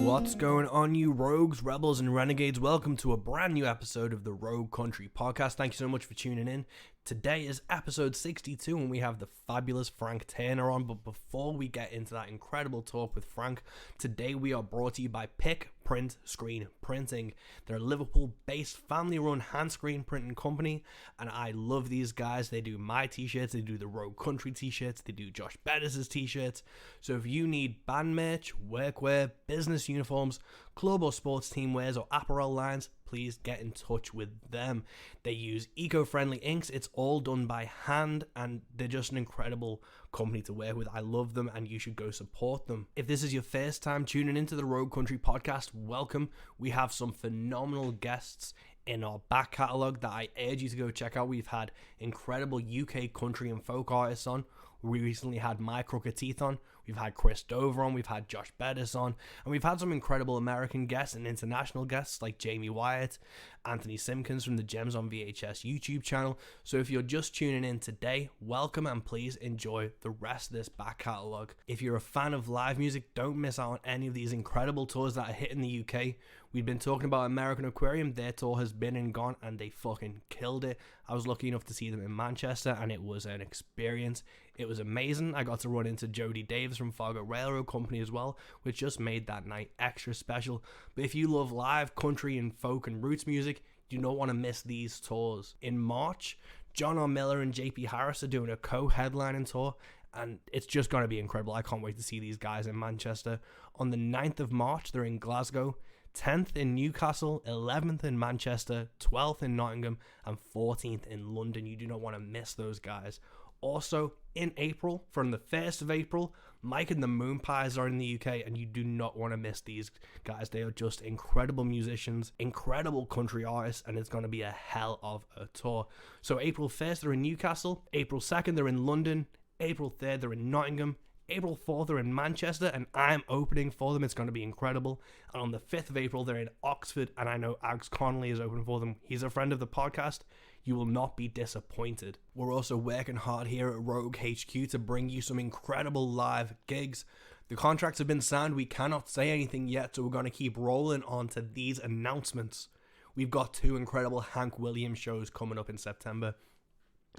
What's going on, you rogues, rebels, and renegades? Welcome to a brand new episode of the Rogue Country Podcast. Thank you so much for tuning in. Today is episode 62 and we have the fabulous Frank Turner on. But before we get into that incredible talk with Frank, today we are brought to you by Pick Print Screen Printing. They're a Liverpool-based family-run hand screen printing company, and I love these guys. They do my t-shirts, they do the Rogue Country t-shirts, they do Josh Bettis' t-shirts. So if you need band merch, workwear, business uniforms, club or sports team wears, or apparel lines, please get in touch with them. They use eco-friendly inks. It's all done by hand, and they're just an incredible company to work with. I love them, and you should go support them. If this is your first time tuning into the Rogue Country Podcast, welcome. We have some phenomenal guests in our back catalogue that I urge you to go check out. We've had incredible UK country and folk artists on. We recently had My Crooked Teeth on. We've had Chris Dover on. We've had Josh Bettis on. And we've had some incredible American guests and international guests like Jamie Wyatt, Anthony Simpkins from the Gems on VHS YouTube channel. So if you're just tuning in today, welcome and please enjoy the rest of this back catalogue. If you're a fan of live music, don't miss out on any of these incredible tours that are hitting the UK. We've been talking about American Aquarium. Their tour has been and gone, and they fucking killed it. I was lucky enough to see them in Manchester, and it was an experience. It was amazing. I got to run into Jody Davis from Fargo Railroad Company as well, which just made that night extra special. But if you love live country and folk and roots music, you don't want to miss these tours. In March, John R. Miller and JP Harris are doing a co-headlining tour, and it's just going to be incredible. I can't wait to see these guys in Manchester. On the 9th of March, they're in Glasgow, 10th in Newcastle, 11th in Manchester, 12th in Nottingham, and 14th in London. You do not want to miss those guys. Also, in April, from the 1st of April, Mike and the Moon Pies are in the UK, and you do not want to miss these guys. They are just incredible musicians, incredible country artists, and it's going to be a hell of a tour. So April 1st, they're in Newcastle. April 2nd, they're in London. April 3rd, they're in Nottingham. April 4th, they're in Manchester, and I'm opening for them. It's going to be incredible. And on the 5th of April, they're in Oxford, and I know Ags Connolly is opening for them. He's a friend of the podcast. You will not be disappointed. We're also working hard here at Rogue HQ to bring you some incredible live gigs. The contracts have been signed. We cannot say anything yet, so we're going to keep rolling on to these announcements. We've got 2 incredible Hank Williams shows coming up in September.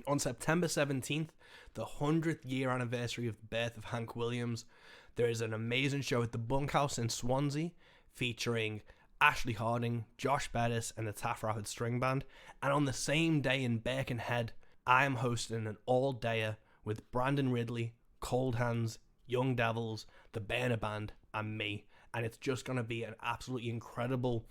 On September 17th, the 100th year anniversary of the birth of Hank Williams, there is an amazing show at the Bunkhouse in Swansea featuring Ashley Harding, Josh Bettis, and the Taff Rapid String Band. And on the same day in Birkenhead, I am hosting an all-dayer with Brandon Ridley, Cold Hands, Young Devils, the Burner Band, and me. And it's just going to be an absolutely incredible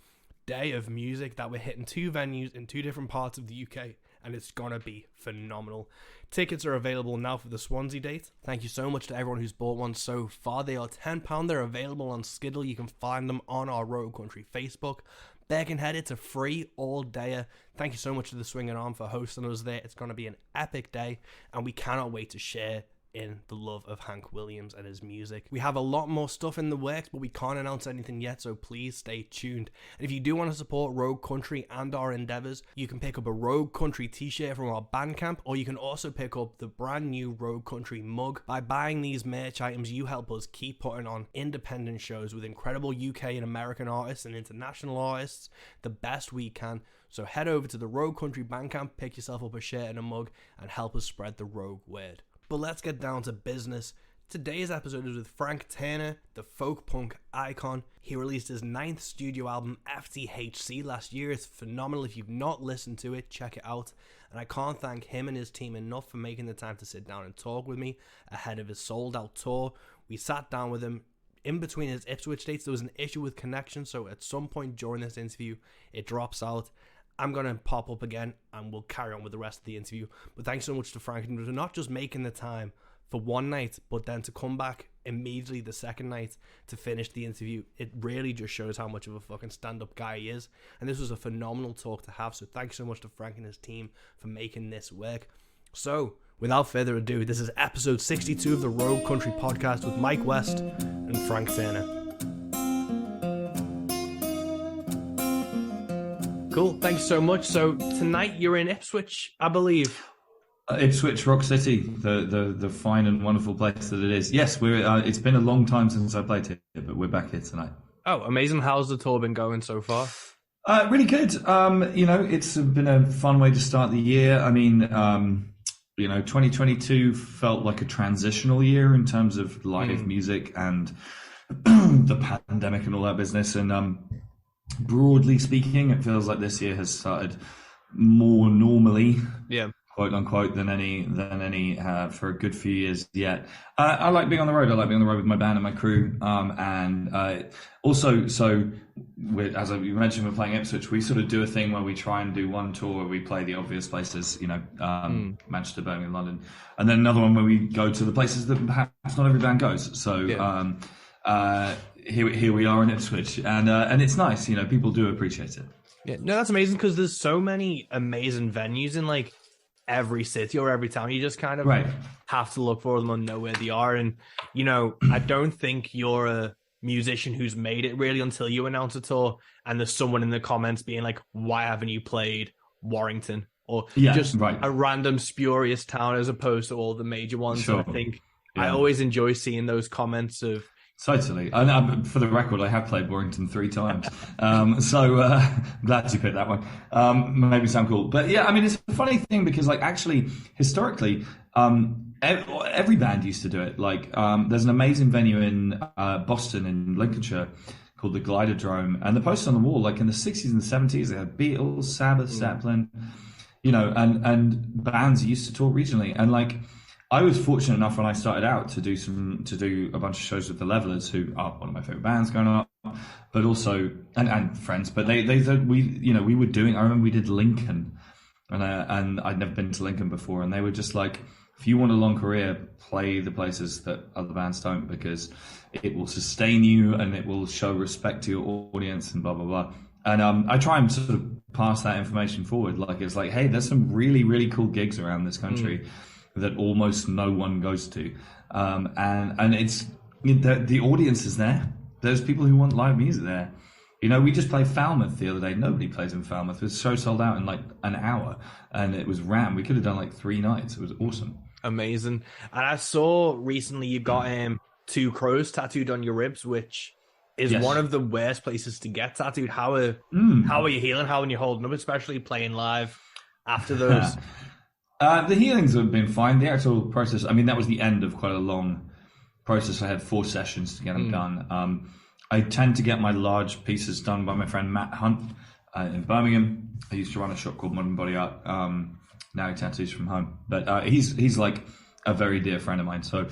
day of music that we're hitting 2 venues in 2 different parts of the UK. And it's going to be phenomenal. Tickets are available now for the Swansea date. Thank you so much to everyone who's bought one so far. They are £10. They're available on Skiddle. You can find them on our Rogue Country Facebook. Birkenhead, it's a free all-dayer. Thank you so much to the Swinging Arm for hosting us there. It's going to be an epic day, and we cannot wait to share in the love of Hank Williams and his music. We have a lot more stuff in the works, but we can't announce anything yet, so please stay tuned. And if you do want to support Rogue Country and our endeavors, you can pick up a Rogue Country t-shirt from our Bandcamp, or you can also pick up the brand new Rogue Country mug. By buying these merch items, you help us keep putting on independent shows with incredible UK and American artists and international artists the best we can. So head over to the Rogue Country Bandcamp, pick yourself up a shirt and a mug, and help us spread the Rogue word. But let's get down to business. Today's episode is with Frank Turner, the folk punk icon. He released his 9th studio album, FTHC, last year. It's phenomenal. If you've not listened to it, check it out. And I can't thank him and his team enough for making the time to sit down and talk with me ahead of his sold-out tour. We sat down with him in between his Ipswich dates. There was an issue with connection, so at some point during this interview, it drops out. I'm going to pop up again and we'll carry on with the rest of the interview. But thanks so much to Frank for not just making the time for one night, but then to come back immediately the second night to finish the interview. It really just shows how much of a fucking stand-up guy he is. And this was a phenomenal talk to have. So thanks so much to Frank and his team for making this work. So without further ado, this is episode 62 of the Rogue Country Podcast with Mike West and Frank Turner. Cool, thanks so much. So tonight you're in Ipswich, I believe. Ipswich, Rock City, the fine and wonderful place that it is. Yes, we're. It's been a long time since I played here, but we're back here tonight. Oh, amazing. How's the tour been going so far? Really good. It's been a fun way to start the year. I mean, 2022 felt like a transitional year in terms of live music and the pandemic and all that business. And broadly speaking, it feels like this year has started more normally, Yeah. quote unquote, than any for a good few years yet. I like being on the road. I like being on the road with my band and my crew. And also, so as you mentioned, we're playing Ipswich. We sort of do a thing where we try and do one tour where we play the obvious places, Manchester, Birmingham, London, and then another one where we go to the places that perhaps not every band goes. So here we are in Ipswich, and it's nice. People do appreciate it. Yeah, no, that's amazing because there's so many amazing venues in like every city or every town. You just kind of have to look for them and know where they are. And, I don't think you're a musician who's made it really until you announce a tour and there's someone in the comments being like, why haven't you played Warrington? Or a random spurious town as opposed to all the major ones. Sure. I think I always enjoy seeing those comments of, totally. And for the record, I have played Warrington 3 times. So glad you picked that one. Maybe sound cool. But yeah, I mean, it's a funny thing because like actually historically, every band used to do it. Like there's an amazing venue in Boston in Lincolnshire called the Gliderdrome. And the posters on the wall, like in the 60s and 70s, they had Beatles, Sabbath, Zeppelin, and bands used to tour regionally. And like, I was fortunate enough when I started out to do a bunch of shows with the Levelers, who are one of my favorite bands going on, but also and friends. But they said we were doing. I remember we did Lincoln, and I'd never been to Lincoln before, and they were just like, if you want a long career, play the places that other bands don't, because it will sustain you and it will show respect to your audience and blah blah blah. And I try and sort of pass that information forward. Like it's like, hey, there's some really really cool gigs around this country that almost no one goes to, and it's the audience is there. There's people who want live music there. We just played Falmouth the other day. Nobody plays in Falmouth. The show sold out in like an hour, and it was rammed. We could have done like 3 nights. It was awesome. Amazing. And I saw recently you got 2 crows tattooed on your ribs, which is one of the worst places to get tattooed. How are you healing? How are you holding up, especially playing live after those? The healings have been fine. The actual process, I mean, that was the end of quite a long process. I had 4 sessions to get them done. I tend to get my large pieces done by my friend Matt Hunt in Birmingham. I used to run a shop called Modern Body Art. Now he tattoos from home. But he's like a very dear friend of mine. So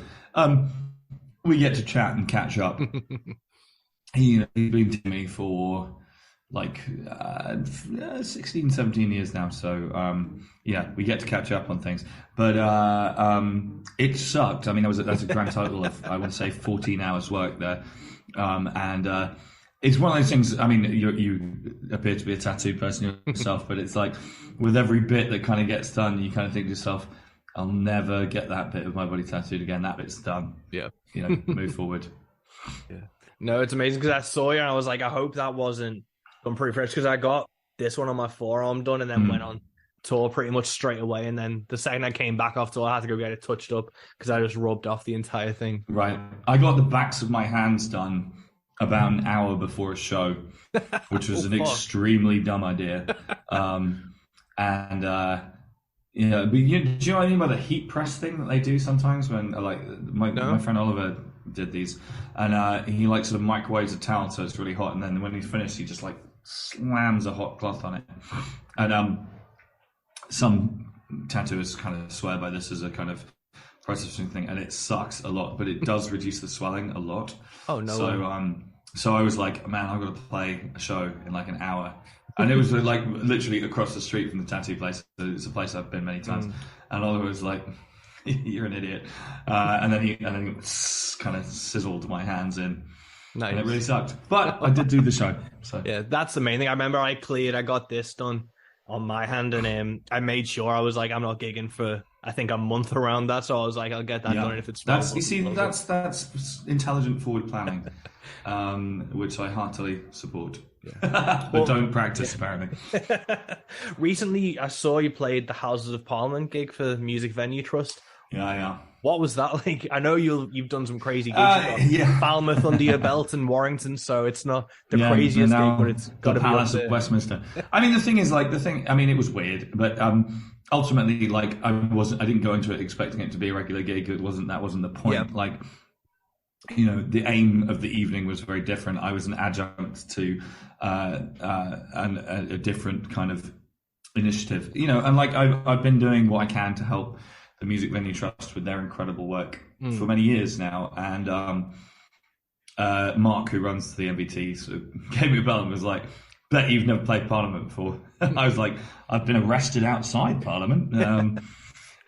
we get to chat and catch up. He's been to me for like 16, 17 years now. So we get to catch up on things. But it sucked. I mean, that's a grand total of, I would say, 14 hours work there. And it's one of those things. I mean, you appear to be a tattoo person yourself, but it's like with every bit that kind of gets done, you kind of think to yourself, I'll never get that bit of my body tattooed again. That bit's done. Yeah. Move forward. Yeah. No, it's amazing because I saw you and I was like, I hope that wasn't done pretty fresh, because I got this one on my forearm done and then went on tour pretty much straight away. And then the second I came back off tour, I had to go get it touched up because I just rubbed off the entire thing. Right. I got the backs of my hands done about an hour before a show, which was an extremely dumb idea. But do you know what I mean by the heat press thing that they do sometimes when my friend Oliver did these, and he like sort of microwaves a towel so it's really hot, and then when he's finished he just like slams a hot cloth on it. And some tattooers kind of swear by this as a kind of processing thing, and it sucks a lot, but it does reduce the swelling a lot. Oh no. So I was like, man, I've got to play a show in like an hour. And it was like literally across the street from the tattoo place. It's a place I've been many times. And Oliver was like, you're an idiot. And then he kind of sizzled my hands in. Nice. And it really sucked. But I did do the show. So yeah, that's the main thing. I remember I got this done on my hand, and I made sure I was like, I'm not gigging for I think a month around that. So I was like, I'll get that done if it's that's intelligent forward planning, which I heartily support. Yeah. But don't practice, apparently. Recently, I saw you played the Houses of Parliament gig for the Music Venue Trust. Yeah. What was that like? I know you've done some crazy gigs. You've got Yeah. Falmouth under your belt and Warrington, so it's not the Yeah, and craziest gig, but now it's got the to be up Palace of there. Westminster. I mean, the thing is, like, I mean, it was weird, but ultimately, like, I didn't go into it expecting it to be a regular gig. That wasn't the point. Yeah. Like, you know, the aim of the evening was very different. I was an adjunct to a different kind of initiative, you know, and like I've been doing what I can to help the Music Venue Trust with their incredible work for many years now. And Mark, who runs the MVT, sort of gave me a bell and was like, "Bet you've never played Parliament before." I was like, "I've been arrested outside Parliament,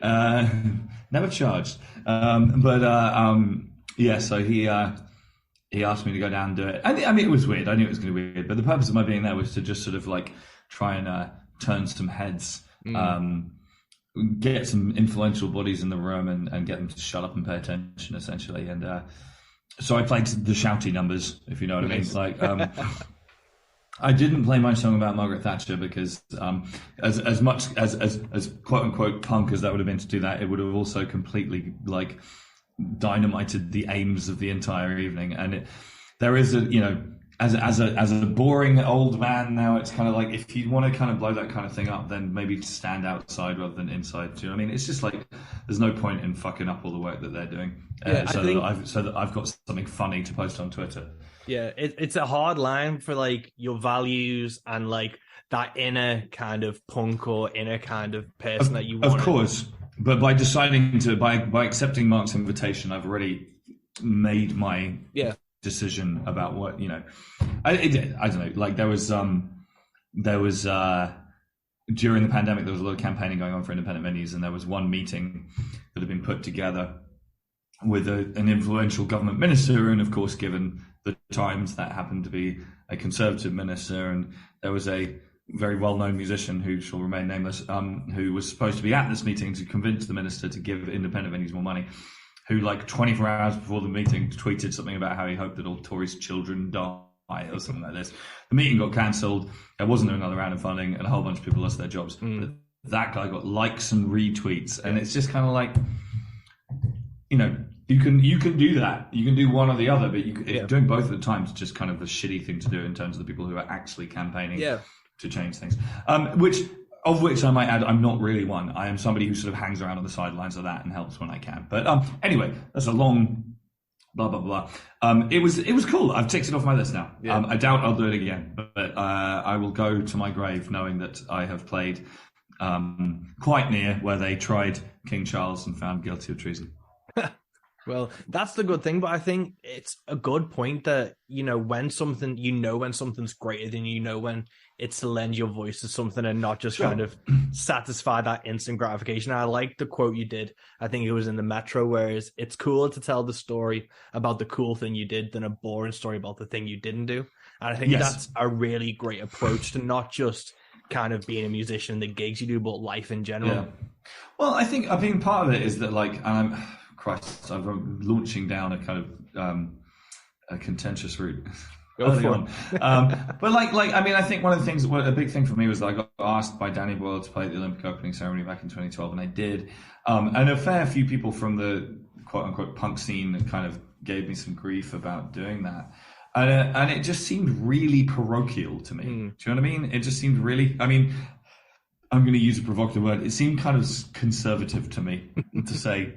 never charged." Yeah, so he asked me to go down and do it. I mean, it was weird. I knew it was going to be weird, but the purpose of my being there was to just sort of like try and turn some heads, get some influential bodies in the room and get them to shut up and pay attention, essentially. And so I played the shouty numbers, if you know what I mean. Like, I didn't play my song about Margaret Thatcher because as much as quote unquote punk as that would have been to do that, it would have also completely like dynamited the aims of the entire evening. And there is a, you know, as a boring old man now, it's kind of like, if you want to kind of blow that kind of thing up, then maybe stand outside rather than inside. Do you know what I mean? It's just like, there's no point in fucking up all the work that they're doing, so that I've got something funny to post on Twitter. Yeah, it's a hard line for like your values and like that inner kind of punk or inner kind of person that you want. Of course, but by deciding to by accepting Mark's invitation, I've already made my decision about what, you know. I don't know. Like there was during the pandemic, there was a lot of campaigning going on for independent venues, and there was one meeting that had been put together with an influential government minister, and of course, given the times, that happened to be a Conservative minister, and there was a very well-known musician who shall remain nameless, who was supposed to be at this meeting to convince the minister to give independent venues more money, who like 24 hours before the meeting tweeted something about how he hoped that all Tories' children die or something like this. The meeting got cancelled. There wasn't another round of funding, and a whole bunch of people lost their jobs. But that guy got likes and retweets, and it's just kind of like, you know, you can do that. You can do one or the other, but doing both at the time is just kind of a shitty thing to do in terms of the people who are actually campaigning to change things. Of which I might add, I'm not really one. I am somebody who sort of hangs around on the sidelines of that and helps when I can. But anyway, that's a long blah blah blah. It was cool. I've ticked it off my list now. I doubt I'll do it again, but I will go to my grave knowing that I have played quite near where they tried King Charles and found guilty of treason. Well, that's the good thing, but I think it's a good point that, you know, when something's greater than you, know when it's to lend your voice to something and not just kind of satisfy that instant gratification. I like the quote you did. I think it was in the Metro, whereas it's cooler to tell the story about the cool thing you did than a boring story about the thing you didn't do. And I think that's a really great approach to not just kind of being a musician, the gigs you do, but life in general. Yeah. Well, I think part of it is that, like, Christ, I'm launching down a kind of a contentious route early on. But I mean, I think one of the things, a big thing for me was that I got asked by Danny Boyle to play at the Olympic opening ceremony back in 2012, and I did. And a fair few people from the quote unquote punk scene kind of gave me some grief about doing that. And it just seemed really parochial to me. Do you know what I mean? It just seemed really, I mean, I'm going to use a provocative word. It seemed kind of conservative to me to say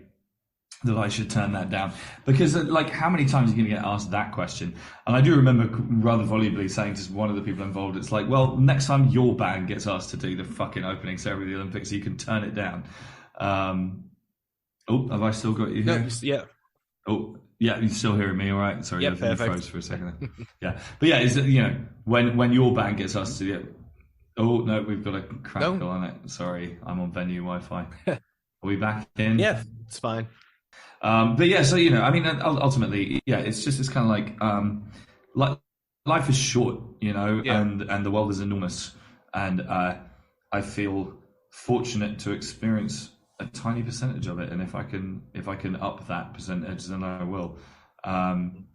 that I should turn that down, because like, how many times are you going to get asked that question? And I do remember rather volubly saying to one of the people involved, it's like, well, next time your band gets asked to do the fucking opening ceremony of the Olympics, you can turn it down. Have I still got you here? No, yeah. Oh, yeah, you're still hearing me, all right? Sorry, yeah, I think you froze for a second. Yeah, but yeah, is it, you know, when your band gets asked to do it, oh no, we've got a crackle on it. Sorry, I'm on venue Wi-Fi. Are we back in? Yeah, it's fine. But yeah, so, you know, I mean, ultimately, yeah, it's just this kind of like life is short, you know, and the world is enormous, and I feel fortunate to experience a tiny percentage of it, and if I can up that percentage, then I will. And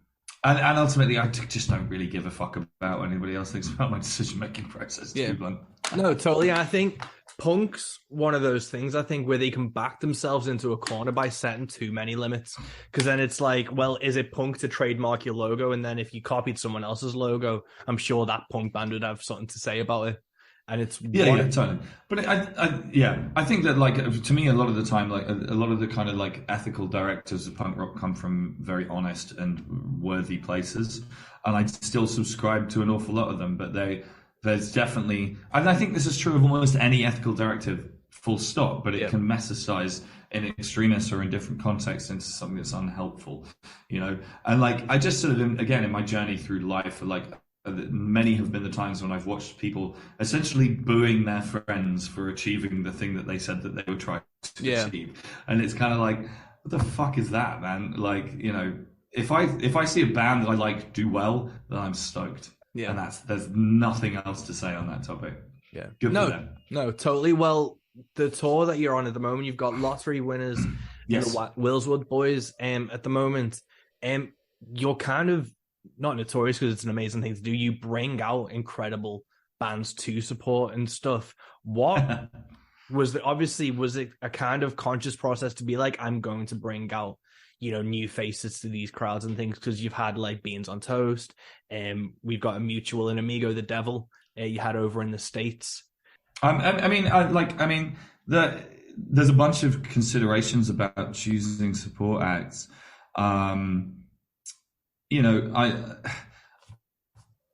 ultimately, I just don't really give a fuck about what anybody else thinks about my decision making process. Too blunt. No, totally. I think Punk's one of those things, I think, where they can back themselves into a corner by setting too many limits. Because then it's like, well, is it punk to trademark your logo? And then if you copied someone else's logo, I'm sure that punk band would have something to say about it. And it's Yeah, totally. But I think that like to me, a lot of the time, like a lot of the kind of like ethical directors of punk rock come from very honest and worthy places, and I still subscribe to an awful lot of them. But there's definitely, and I think this is true of almost any ethical directive, full stop. But it can metastasize in extremists or in different contexts into something that's unhelpful, you know. And like I just sort of again in my journey through life, like many have been the times when I've watched people essentially booing their friends for achieving the thing that they said that they would try to achieve. And it's kind of like, what the fuck is that, man? Like, you know, if I see a band that I like do well, then I'm stoked. Yeah. And there's nothing else to say on that topic. Yeah. Good for them. No, totally. Well, the tour that you're on at the moment, you've got lottery winners, yes. the Willswood boys at the moment. You're kind of not notorious because it's an amazing thing to do. You bring out incredible bands to support and stuff. What was it a kind of conscious process to be like, I'm going to bring out, you know, new faces to these crowds and things? Because you've had like Beans on Toast, we've got a mutual and Amigo the Devil you had over in the States. There's a bunch of considerations about choosing support acts. You know,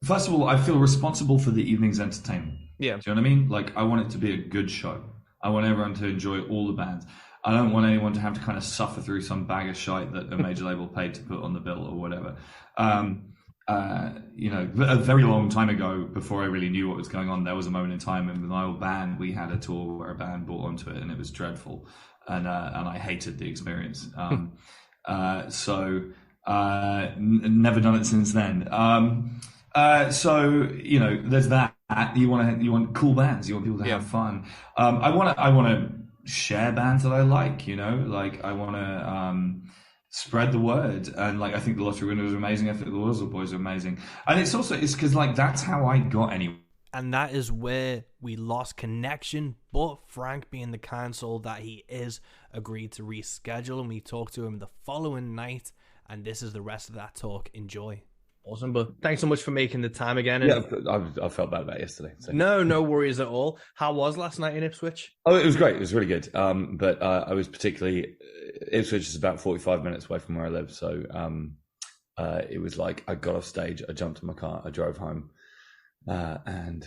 first of all, I feel responsible for the evening's entertainment. Yeah. Do you know what I mean? Like, I want it to be a good show. I want everyone to enjoy all the bands. I don't want anyone to have to kind of suffer through some bag of shite that a major label paid to put on the bill or whatever. You know, a very long time ago, before I really knew what was going on, there was a moment in time in my old band, we had a tour where a band bought onto it and it was dreadful. And I hated the experience. Never done it since then. So you know, there's that. You want cool bands. You want people to have fun. I want to share bands that I like. You know, like I want to spread the word. And like I think the Lottery Winner was amazing. I think the Willswood Boys are amazing. And it's because like that's how I got anywhere. And that is where we lost connection. But Frank, being the kind soul that he is, agreed to reschedule, and we talked to him the following night. And this is the rest of that talk. Enjoy. Awesome, but thanks so much for making the time again. Yeah, I felt bad about it yesterday. So. No worries at all. How was last night in Ipswich? Oh, it was great. It was really good. But I was particularly, Ipswich is about 45 minutes away from where I live. So it was like I got off stage, I jumped in my car, I drove home, and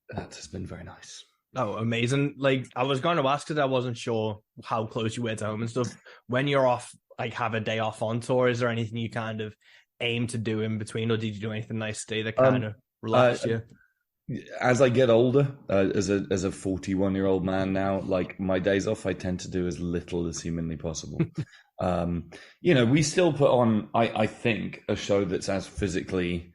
that has been very nice. Oh, amazing. Like, I was going to ask because I wasn't sure how close you were to home and stuff. When you're off, like, have a day off on tour, is there anything you kind of aim to do in between, or did you do anything nice today that kind of relaxed you? As I get older, as a 41-year-old man now, like, my days off, I tend to do as little as humanly possible. You know, we still put on, I think, a show that's as physically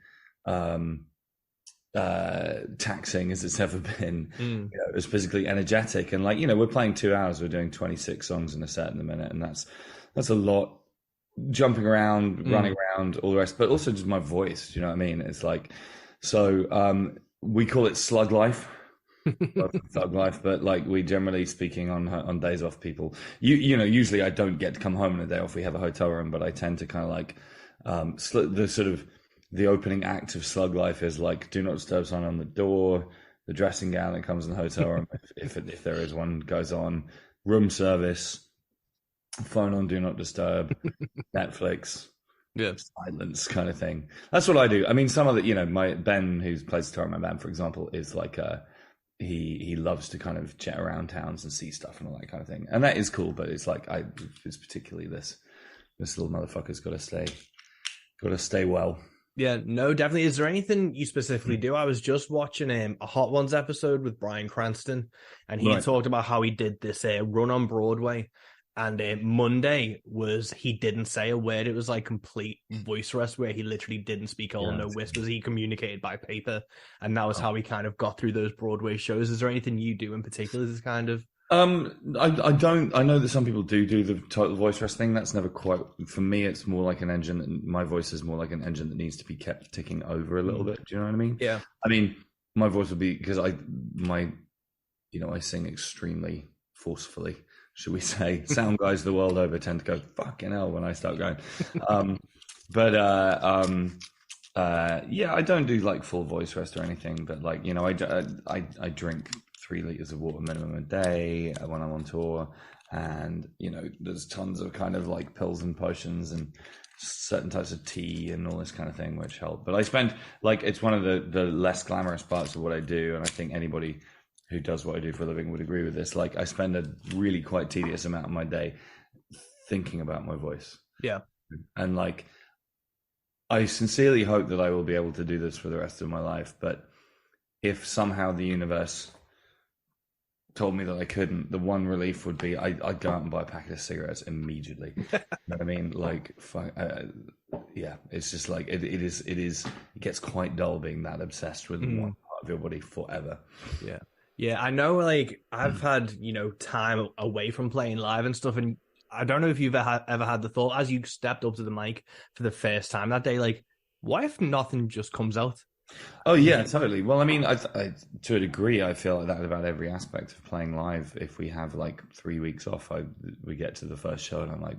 taxing as it's ever been, you know, as physically energetic. And like, you know, we're playing 2 hours, we're doing 26 songs in a set in a minute, and that's a lot, jumping around, running around, all the rest, but also just my voice, do you know what I mean? It's like, so we call it slug life. Thug life, but like, we generally speaking on days off, people, you know, usually I don't get to come home on a day off, we have a hotel room, but I tend to kind of like the sort of the opening act of slug life is like, do not disturb sign on the door, the dressing gown that comes in the hotel room, if there is one, goes on, room service, phone on do not disturb, Netflix, silence kind of thing. That's what I do. I mean, some of the, you know, my Ben, who plays guitar in my band, for example, is like he loves to kind of chat around towns and see stuff and all that kind of thing, and that is cool. But it's like it's particularly this little motherfucker's got to stay well. Yeah, no, definitely. Is there anything you specifically do? I was just watching a Hot Ones episode with Bryan Cranston, and he talked about how he did this run on Broadway. And Monday was, he didn't say a word. It was like complete voice rest where he literally didn't speak all, no whispers. He communicated by paper. And that was how he kind of got through those Broadway shows. Is there anything you do in particular that's kind of... I don't. I know that some people do the total voice rest thing. That's never quite, for me, it's more like an engine. My voice is more like an engine that needs to be kept ticking over a little bit. Do you know what I mean? Yeah. I mean, my voice would be, because I sing extremely forcefully, should we say. Sound guys the world over tend to go, fucking hell, when I start going. But yeah, I don't do like full voice rest or anything, but like, I drink 3 liters of water minimum a day when I'm on tour. And, there's tons of kind of like pills and potions and certain types of tea and all this kind of thing, which help. But I spend like, it's one of the less glamorous parts of what I do. And I think anybody who does what I do for a living would agree with this. Like, I spend a really quite tedious amount of my day thinking about my voice. Yeah. And like, I sincerely hope that I will be able to do this for the rest of my life. But if somehow the universe told me that I couldn't, the one relief would be I'd go out and buy a packet of cigarettes immediately. You know what I mean? Like, yeah, it's just like, it gets quite dull being that obsessed with one part of your body forever. Yeah. Yeah, I know, like, I've had, time away from playing live and stuff, and I don't know if you've ever had the thought, as you stepped up to the mic for the first time that day, like, what if nothing just comes out? Oh, yeah, totally. Well, I mean, I to a degree, I feel like that about every aspect of playing live. If we have, like, 3 weeks off, we get to the first show, and I'm like,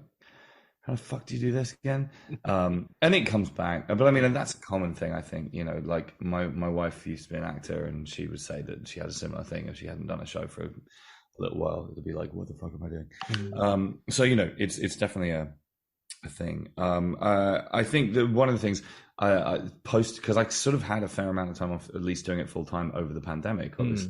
how the fuck do you do this again? And it comes back. But I mean, and that's a common thing, I think, like my wife used to be an actor, and she would say that she had a similar thing if she hadn't done a show for a little while. It'd be like, what the fuck am I doing? So, it's definitely a thing. I think that one of the things I post, because I sort of had a fair amount of time off, at least doing it full time over the pandemic, obviously.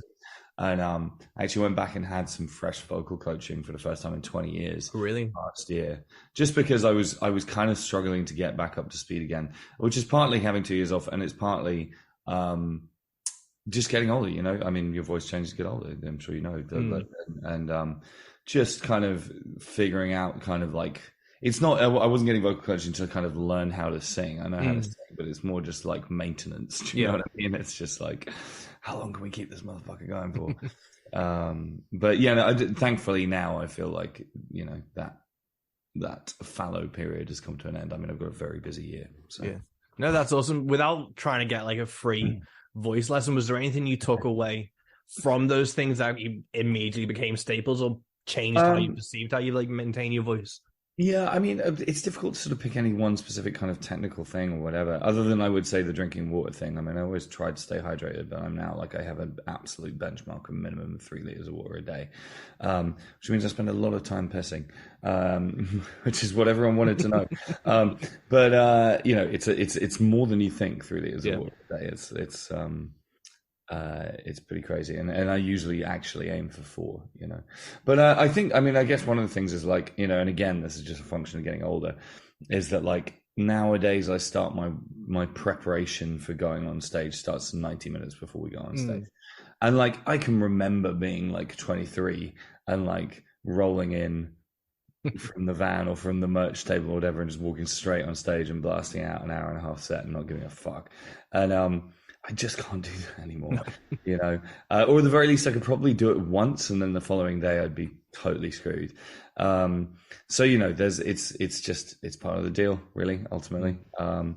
And I actually went back and had some fresh vocal coaching for the first time in 20 years. Really? Last year. Just because I was kind of struggling to get back up to speed again, which is partly having 2 years off, and it's partly just getting older, I mean, your voice changes to get older, I'm sure you know. And just kind of figuring out kind of like, it's not, I wasn't getting vocal coaching to kind of learn how to sing. I know how to sing, but it's more just like maintenance. Do you know what I mean? It's just like, how long can we keep this motherfucker going for? But yeah, no, thankfully now I feel like, that fallow period has come to an end. I mean, I've got a very busy year. So. Yeah. No, that's awesome. Without trying to get like a free voice lesson, was there anything you took away from those things that you immediately became staples or changed how you perceived how you like maintain your voice? Yeah, I mean, it's difficult to sort of pick any one specific kind of technical thing or whatever, other than I would say the drinking water thing. I mean, I always tried to stay hydrated, but I'm now like, I have an absolute benchmark of minimum of 3 liters of water a day, which means I spend a lot of time pissing, which is what everyone wanted to know. But it's more than you think, 3 liters of water a day. It's pretty crazy, and I usually actually aim for 4, but I think, I mean, I guess one of the things is like, and again, this is just a function of getting older, is that like nowadays I start my preparation for going on stage starts 90 minutes before we go on stage. And like, I can remember being like 23 and like rolling in from the van or from the merch table or whatever and just walking straight on stage and blasting out an hour and a half set and not giving a fuck. And I just can't do that anymore, or at the very least I could probably do it once and then the following day I'd be totally screwed. So, it's part of the deal, really, ultimately. I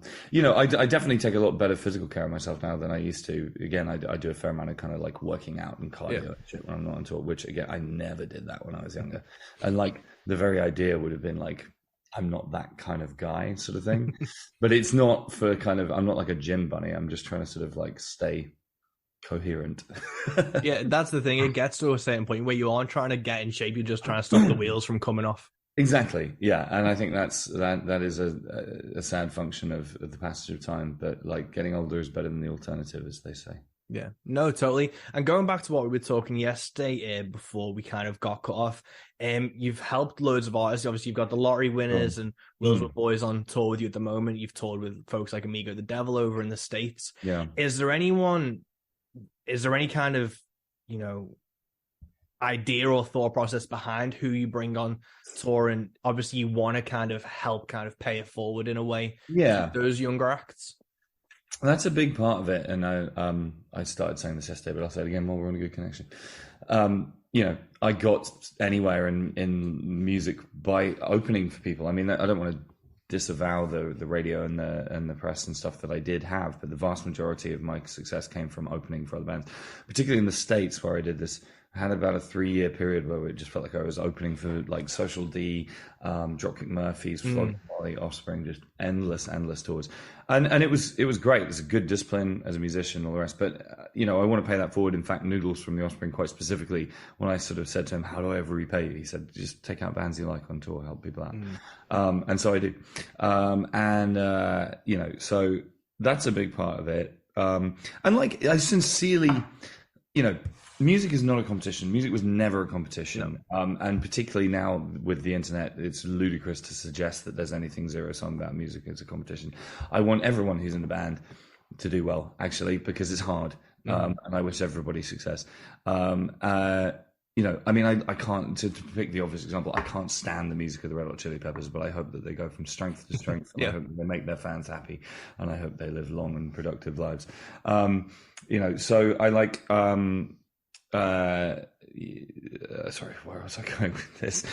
definitely take a lot better physical care of myself now than I used to. Again, I do a fair amount of kind of like working out and cardio and shit when I'm not on tour, which again, I never did that when I was younger. And like the very idea would have been like, I'm not that kind of guy sort of thing, but it's not for kind of, I'm not like a gym bunny. I'm just trying to sort of like stay coherent. Yeah, that's the thing. It gets to a certain point where you aren't trying to get in shape. You're just trying to stop the wheels from coming off. Exactly. Yeah. And I think that is a sad function of the passage of time, but like getting older is better than the alternative, as they say. Yeah, no, totally. And going back to what we were talking yesterday before we kind of got cut off, you've helped loads of artists. Obviously, you've got the lottery winners and Wills with Boys on tour with you at the moment. You've toured with folks like Amigo the Devil over in the States. Yeah. Is there any kind of, idea or thought process behind who you bring on tour? And obviously you want to kind of help kind of pay it forward in a way. Yeah. Those younger acts. That's a big part of it, and I started saying this yesterday, but I'll say it again while we're on a good connection. I got anywhere in music by opening for people. I mean, I don't want to disavow the radio and the press and stuff that I did have, but the vast majority of my success came from opening for other bands, particularly in the States, where I did this had about a 3-year period where it just felt like I was opening for like Social D, Dropkick Murphys, Flogging Molly, Offspring, just endless tours, and it was great. It was a good discipline as a musician and all the rest. But I want to pay that forward. In fact, Noodles from the Offspring, quite specifically, when I sort of said to him, "How do I ever repay you?" He said, "Just take out bands you like on tour, help people out," and so I do, so that's a big part of it. And like I sincerely, music is not a competition. Music was never a competition. No. And particularly now with the internet, it's ludicrous to suggest that there's anything zero-sum about music as a competition. I want everyone who's in the band to do well, actually, because it's hard. And I wish everybody success. I can't, to pick the obvious example, I can't stand the music of the Red Hot Chili Peppers, but I hope that they go from strength to strength. And I hope that they make their fans happy, and I hope they live long and productive lives. So I like, sorry, where was I going with this?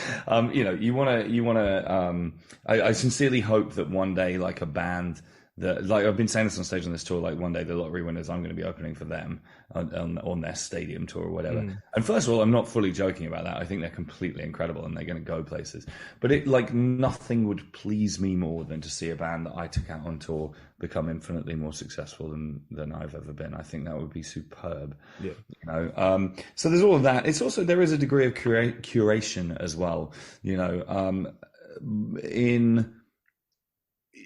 I sincerely hope that one day, like a band that, like I've been saying this on stage on this tour, like one day the lottery winners, I'm going to be opening for them on their stadium tour or whatever. And first of all, I'm not fully joking about that. I think they're completely incredible and they're going to go places. But it, like, nothing would please me more than to see a band that I took out on tour become infinitely more successful than I've ever been. I think that would be superb. So there's all of that. It's also, there is a degree of curation as well,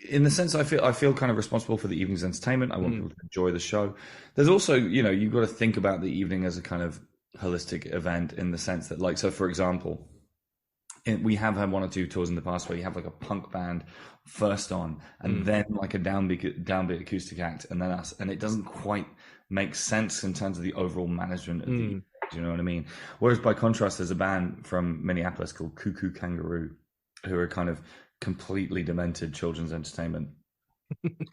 in the sense I feel kind of responsible for the evening's entertainment. I want people to enjoy the show. There's also, you've got to think about the evening as a kind of holistic event, in the sense that, like, so for example, we have had 1 or 2 tours in the past where you have like a punk band first on, and then like a downbeat acoustic act, and then us, and it doesn't quite make sense in terms of the overall management of the evening, do you know what I mean? Whereas by contrast, there's a band from Minneapolis called Cuckoo Kangaroo, who are kind of completely demented children's entertainment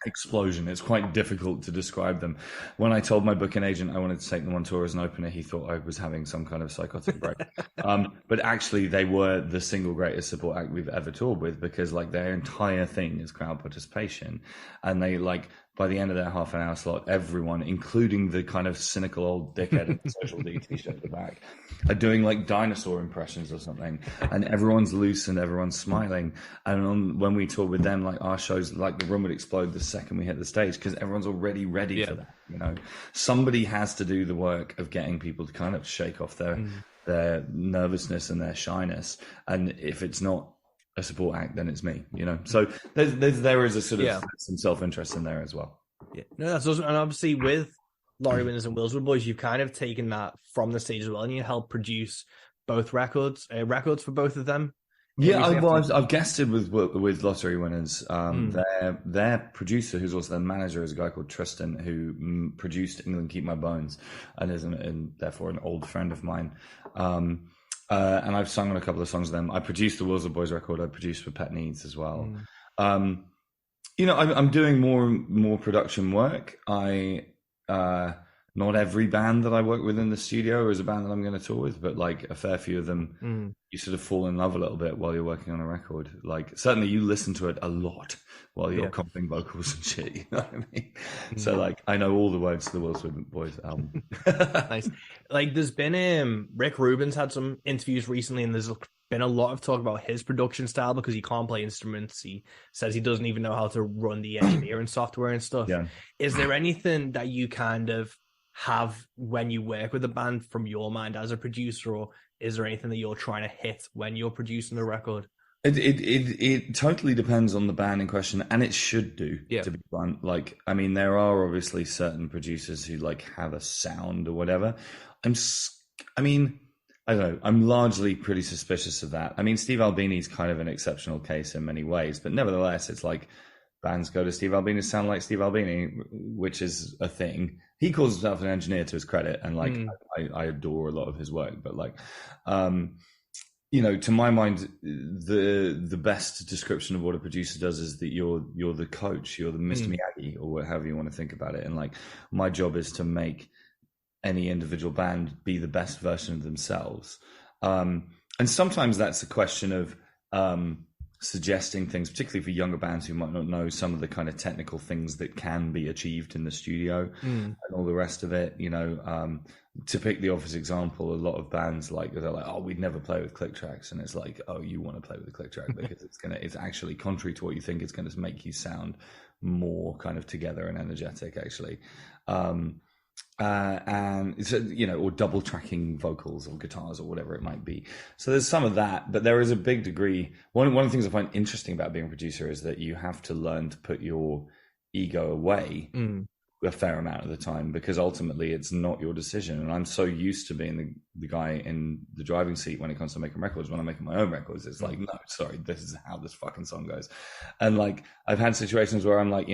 explosion. It's quite difficult to describe them. When I told my booking agent I wanted to take them on tour as an opener, he thought I was having some kind of psychotic break. But actually, they were the single greatest support act we've ever toured with, because like their entire thing is crowd participation, and they, like, by the end of their half an hour slot, everyone, including the kind of cynical old dickhead in the Social D t-shirt at the back, are doing like dinosaur impressions or something, and everyone's loose and everyone's smiling. And when we toured with them, like, our shows, like, the room would explode the second we hit the stage, because everyone's already ready for that. Somebody has to do the work of getting people to kind of shake off their nervousness and their shyness. And if it's not a support act, then it's me, so there is a sort of some self-interest in there as well. No, that's awesome. And obviously with Lottery Winners and Willswood Boys, you've kind of taken that from the stage as well, and you helped produce both records for both of them. I've guested with Lottery Winners. Their producer, who's also their manager, is a guy called Tristan, who produced England Keep My Bones, and is therefore an old friend of mine. And I've sung on a couple of songs with them. I produced the Willswood Boys record. I produced for Pet Needs as well. I'm doing more production work. Not every band that I work with in the studio is a band that I'm going to tour with, but like a fair few of them, you sort of fall in love a little bit while you're working on a record. Like, certainly you listen to it a lot while you're comping vocals and shit, you know what I mean? So like, I know all the words to the Willswood Boys album. Nice. Like, there's been Rick Rubin's had some interviews recently, and there's been a lot of talk about his production style, because he can't play instruments. He says he doesn't even know how to run the engineering software and stuff. Is there anything that you kind of have when you work with a band from your mind as a producer, or is there anything that you're trying to hit when you're producing a record? It totally depends on the band in question, and it should do, to be blunt. Like, I mean, there are obviously certain producers who like have a sound or whatever. I don't know. I'm largely pretty suspicious of that. I mean, Steve Albini's kind of an exceptional case in many ways, but nevertheless, it's like bands go to Steve Albini to sound like Steve Albini, which is a thing. He calls himself an engineer to his credit, and like I adore a lot of his work. But like, to my mind, the best description of what a producer does is that you're the coach, you're the Mr. Miyagi, or however you want to think about it. And like, my job is to make any individual band be the best version of themselves. And sometimes that's a question of suggesting things, particularly for younger bands who might not know some of the kind of technical things that can be achieved in the studio and all the rest of it. To pick the obvious example, a lot of bands they're like, oh, we'd never play with click tracks, and it's like, oh, you want to play with a click track because it's actually contrary to what you think. It's going to make you sound more kind of together and energetic, actually. And it's, or double tracking vocals or guitars or whatever it might be. So there's some of that, but there is a big degree. One of the things I find interesting about being a producer is that you have to learn to put your ego away a fair amount of the time, because ultimately it's not your decision. And I'm so used to being the guy in the driving seat when it comes to making records. When I'm making my own records, it's like, no, sorry, this is how this fucking song goes. And like, I've had situations where I'm like,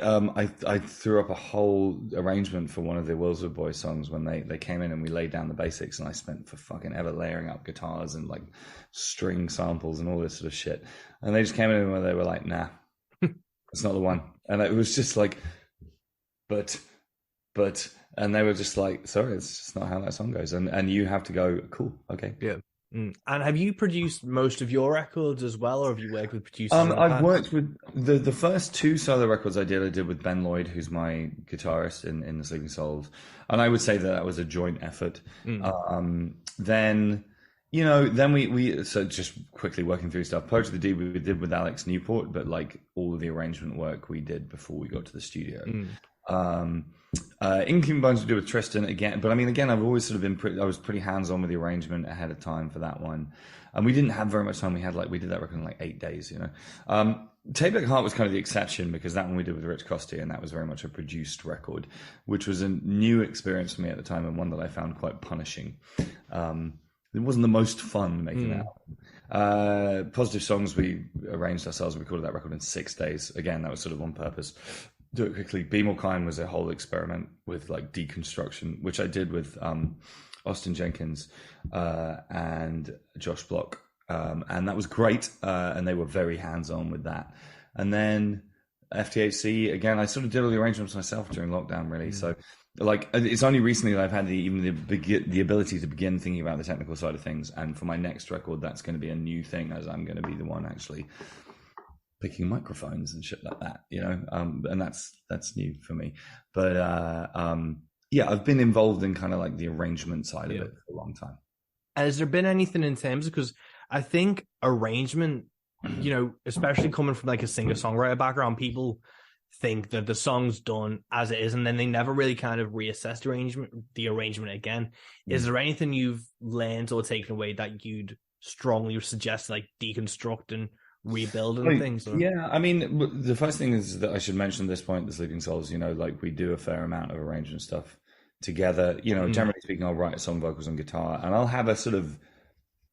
I threw up a whole arrangement for one of the Willswood Boys songs when they came in, and we laid down the basics, and I spent for fucking ever layering up guitars and like string samples and all this sort of shit. And they just came in and they were like, nah, it's not the one. And it was just like, but, and they were just like, sorry, it's just not how that song goes. And you have to go, cool, okay. Yeah. And have you produced most of your records as well, or have you worked with producers? I've worked with the first two solo records I did with Ben Lloyd, who's my guitarist in the Sleeping Souls, and I would say that was a joint effort. Then we so just quickly working through stuff. Poetry the Deed we did with Alex Newport, but like all of the arrangement work we did before we got to the studio. Inking Bones we did with Tristan again, but I mean, again, I've always sort of been I was pretty hands-on with the arrangement ahead of time for that one, and we didn't have very much time. We did that record in like 8 days, Tape Deck Heart was kind of the exception, because that one we did with Rich Costy, and that was very much a produced record, which was a new experience for me at the time, and one that I found quite punishing. It wasn't the most fun making that album. Positive Songs we arranged ourselves. We recorded that record in 6 days. Again, that was sort of on purpose. Do it quickly. Be More Kind was a whole experiment with like deconstruction, which I did with Austin Jenkins and Josh Block, and that was great. And they were very hands-on with that. And then FTHC again, I sort of did all the arrangements myself during lockdown, really. So like, it's only recently that I've had the ability to begin thinking about the technical side of things. And for my next record, that's going to be a new thing, as I'm going to be the one actually picking microphones and shit like that, and that's new for me. But I've been involved in kind of like the arrangement side of it for a long time. Has there been anything in terms of, because I think arrangement, especially coming from like a singer-songwriter background, people think that the song's done as it is, and then they never really kind of reassess the arrangement again. Is there anything you've learned or taken away that you'd strongly suggest, like deconstructing, rebuilding things? Or? Yeah, I mean, the first thing is that I should mention at this point, the Sleeping Souls, like we do a fair amount of arrangement stuff together. Generally speaking, I'll write a song, vocals and guitar, and I'll have a sort of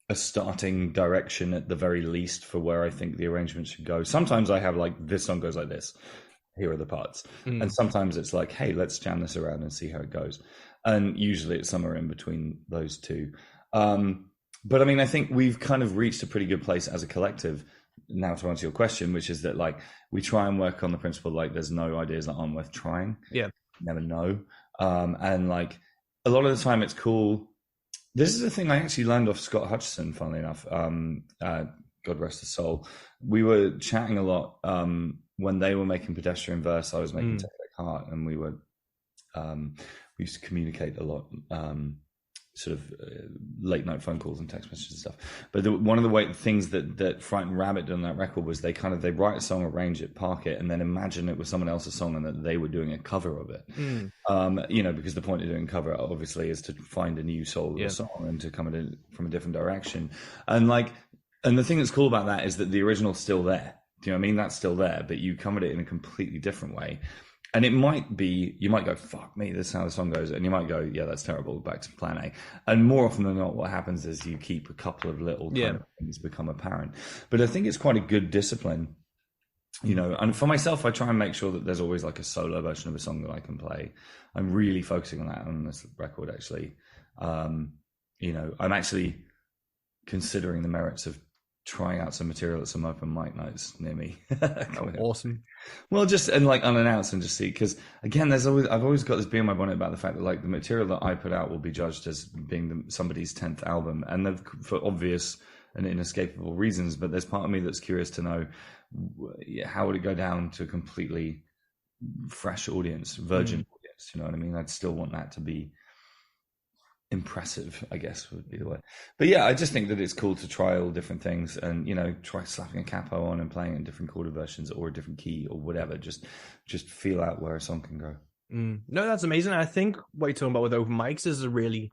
a starting direction at the very least for where I think the arrangement should go. Sometimes I have like, this song goes like this, here are the parts. And sometimes it's like, hey, let's jam this around and see how it goes. And usually it's somewhere in between those two. But I mean, I think we've kind of reached a pretty good place as a collective now, to answer your question, which is that like we try and work on the principle like there's no ideas that aren't worth trying. Yeah, never know. And like a lot of the time it's cool. This is a thing I actually learned off Scott Hutchison, funnily enough. God rest his soul. We were chatting a lot when they were making Pedestrian Verse. I was making Take Like Heart, and we used to communicate a lot. Sort of late night phone calls and text messages and stuff. But one of the things that Frightened Rabbit did on that record was they write a song, arrange it, park it, and then imagine it was someone else's song and that they were doing a cover of it. Because the point of doing cover obviously is to find a new soul of a song and to come at it from a different direction. And the thing that's cool about that is that the original's still there. Do you know what I mean? That's still there, but you come at it in a completely different way. And it might be, you might go, fuck me, this is how the song goes. And you might go, yeah, that's terrible, back to plan A. And more often than not, what happens is you keep a couple of little kind of things become apparent. But I think it's quite a good discipline, and for myself, I try and make sure that there's always like a solo version of a song that I can play. I'm really focusing on that on this record, actually. I'm actually considering the merits of trying out some material at some open mic nights near me. Awesome. Well, just and like unannounced and just see, because again, I've always got this bee in my bonnet about the fact that like the material that I put out will be judged as being somebody's 10th album, and for obvious and inescapable reasons. But there's part of me that's curious to know how would it go down to a completely fresh audience, virgin audience. You know what I mean? I'd still want that to be impressive, I guess would be the way. But yeah, I just think that it's cool to try all different things and, you know, try slapping a capo on and playing in different chord versions or a different key or whatever. Just feel out where a song can go. No, that's amazing. I think what you're talking about with open mics is a really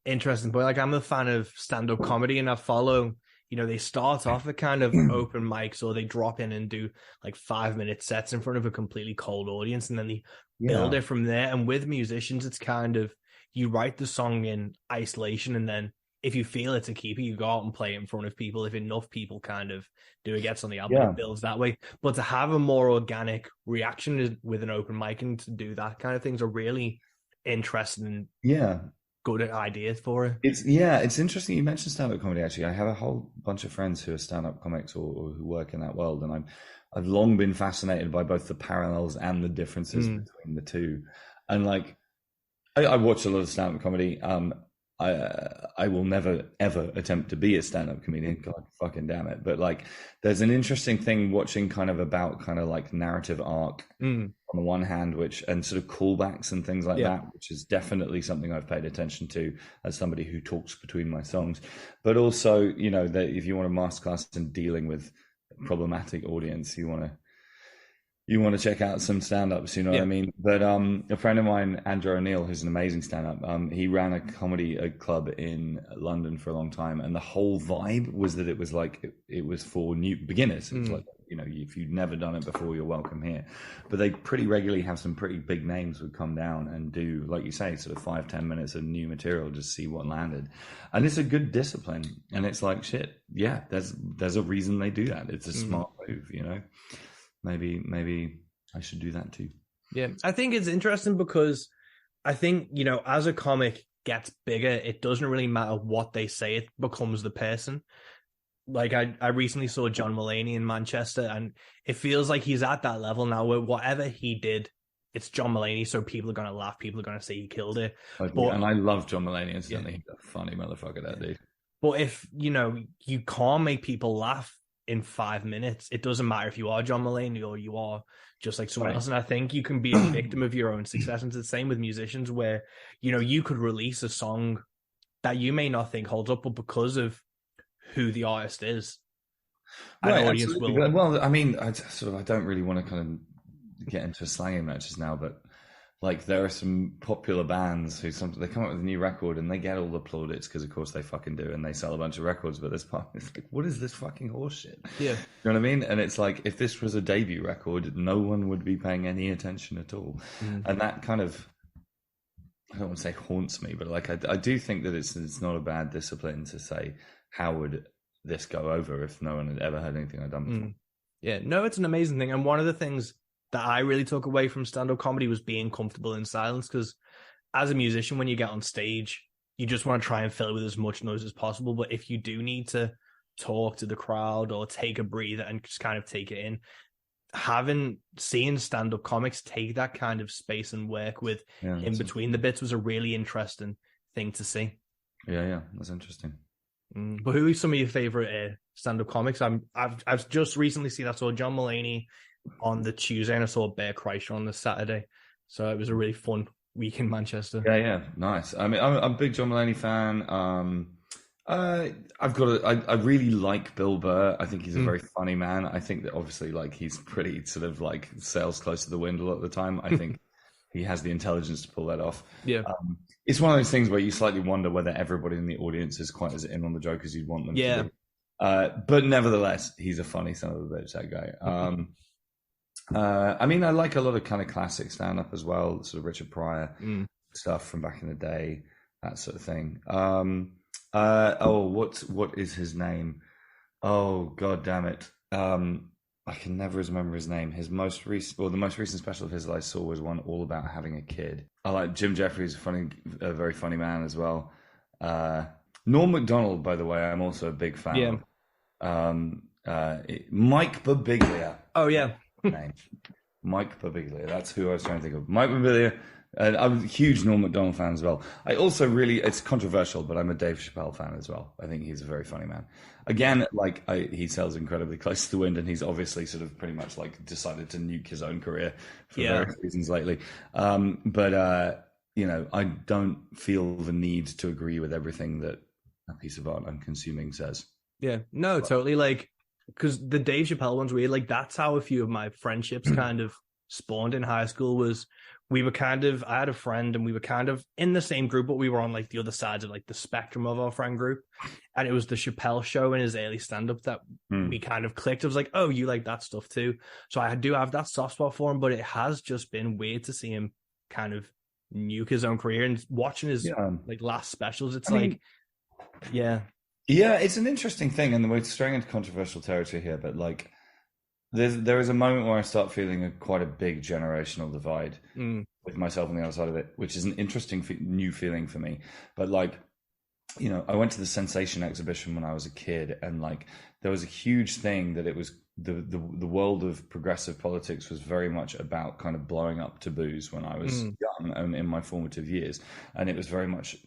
interesting point. Like, I'm a fan of stand-up comedy, and I follow, you know, they start off at kind of open mics, or they drop in and do like 5-minute sets in front of a completely cold audience, and then they build it from there. And with musicians, it's kind of, you write the song in isolation, and then if you feel it's a keeper, you go out and play it in front of people. If enough people kind of do it, gets on the album, it builds that way. But to have a more organic reaction with an open mic and to do that kind of things are really interesting. Good ideas for it. It's interesting you mentioned stand-up comedy. Actually, I have a whole bunch of friends who are stand-up comics or who work in that world, and I've long been fascinated by both the parallels and the differences between the two. And like, I watch a lot of stand-up comedy. I will never ever attempt to be a stand-up comedian. God fucking damn it! But like, there's an interesting thing watching kind of like narrative arc on the one hand, and sort of callbacks and things like that, which is definitely something I've paid attention to as somebody who talks between my songs. But also, you know, that if you want a masterclass in dealing with a problematic audience, you want to check out some stand-ups, you know what I mean? But a friend of mine, Andrew O'Neill, who's an amazing stand-up, he ran a comedy club in London for a long time, and the whole vibe was that it was like, it was for new beginners. It was like, you know, if you've never done it before, you're welcome here. But they pretty regularly have some pretty big names would come down and do, like you say, sort of 5-10 minutes of new material, just see what landed. And it's a good discipline. And it's like, shit, yeah, there's a reason they do that. It's a smart move, you know? Maybe I should do that too. Yeah, I think it's interesting because I think, you know, as a comic gets bigger, it doesn't really matter what they say, it becomes the person. Like, I recently saw John Mulaney in Manchester, and it feels like he's at that level now where whatever he did, it's John Mulaney, so people are going to laugh, people are going to say he killed it. And I love John Mulaney, incidentally. He's a funny motherfucker, that dude. But if, you know, you can't make people laugh in 5 minutes, it doesn't matter if you are John Mulaney or you are just like someone else. And I think you can be a victim of your own success. And it's the same with musicians, where, you know, you could release a song that you may not think holds up, but because of who the artist is, an audience will. Well, I mean, I don't really want to kind of get into slanging matches now, but like, there are some popular bands who they come up with a new record and they get all the plaudits because, of course, they fucking do, and they sell a bunch of records. But it's like, what is this fucking horseshit? Yeah, you know what I mean? And it's like, if this was a debut record, no one would be paying any attention at all. And that kind of, I don't want to say haunts me, but like, I do think that it's not a bad discipline to say, how would this go over if no one had ever heard anything I'd done before? Yeah, no, it's an amazing thing. And one of the things that I really took away from stand-up comedy was being comfortable in silence, because as a musician, when you get on stage, you just want to try and fill it with as much noise as possible. But if you do need to talk to the crowd or take a breather and just kind of take it in, seeing stand-up comics take that kind of space and work with in between the bits was a really interesting thing to see. Yeah, that's interesting. But who are some of your favorite stand-up comics? I've just recently seen, I saw John Mulaney on the Tuesday, and I saw Bear Kreischer on the Saturday. So it was a really fun week in Manchester. Yeah, nice. I mean, I'm a big John Mulaney fan. I really like Bill Burr. I think he's a very funny man. I think that obviously, like, he's pretty sort of like sails close to the wind a lot of the time. I think he has the intelligence to pull that off. Yeah. It's one of those things where you slightly wonder whether everybody in the audience is quite as in on the joke as you'd want them to be. But nevertheless, he's a funny son of a bitch, that guy. I mean, I like a lot of kind of classic stand-up as well, sort of Richard Pryor stuff from back in the day, that sort of thing. What is his name? Oh, god damn it. I can never remember his name. The most recent special of his that I saw was one all about having a kid. I like Jim Jeffries, a very funny man as well. Norm Macdonald, by the way, I'm also a big fan of. Mike Birbiglia. Oh yeah. Name. Mike Birbiglia. That's who I was trying to think of. Mike Birbiglia. And I'm a huge Norm Macdonald fan as well. I also really, it's controversial, but I'm a Dave Chappelle fan as well. I think he's a very funny man. Again, he sails incredibly close to the wind, and he's obviously sort of pretty much like decided to nuke his own career for various reasons lately. You know, I don't feel the need to agree with everything that a piece of art I'm consuming says. Yeah, no, totally. Like, because the Dave Chappelle one's weird. Like, that's how a few of my friendships kind of spawned in high school. Was we were I had a friend, and we were kind of in the same group, but we were on like the other sides of like the spectrum of our friend group. And it was the Chappelle show and his early stand-up that we kind of clicked. It was like, oh, you like that stuff too. So I do have that soft spot for him, but it has just been weird to see him kind of nuke his own career, and watching his like last specials. It's yeah, it's an interesting thing, and we're straying into controversial territory here, but like there is a moment where I start feeling quite a big generational divide with myself on the other side of it, which is an interesting new feeling for me. But like, you know, I went to the Sensation exhibition when I was a kid, and like there was a huge thing that it was the world of progressive politics was very much about kind of blowing up taboos when I was young and in my formative years, and it was very much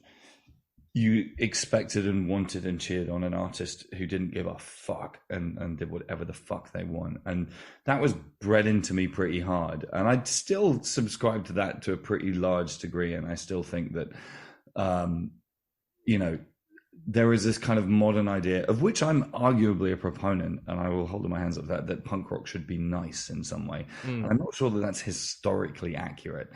you expected and wanted and cheered on an artist who didn't give a fuck and did whatever the fuck they want, and that was bred into me pretty hard, and I still subscribe to that to a pretty large degree, and I still think that you know, there is this kind of modern idea, of which I'm arguably a proponent, and I will hold my hands up that punk rock should be nice in some way. I'm not sure that that's historically accurate.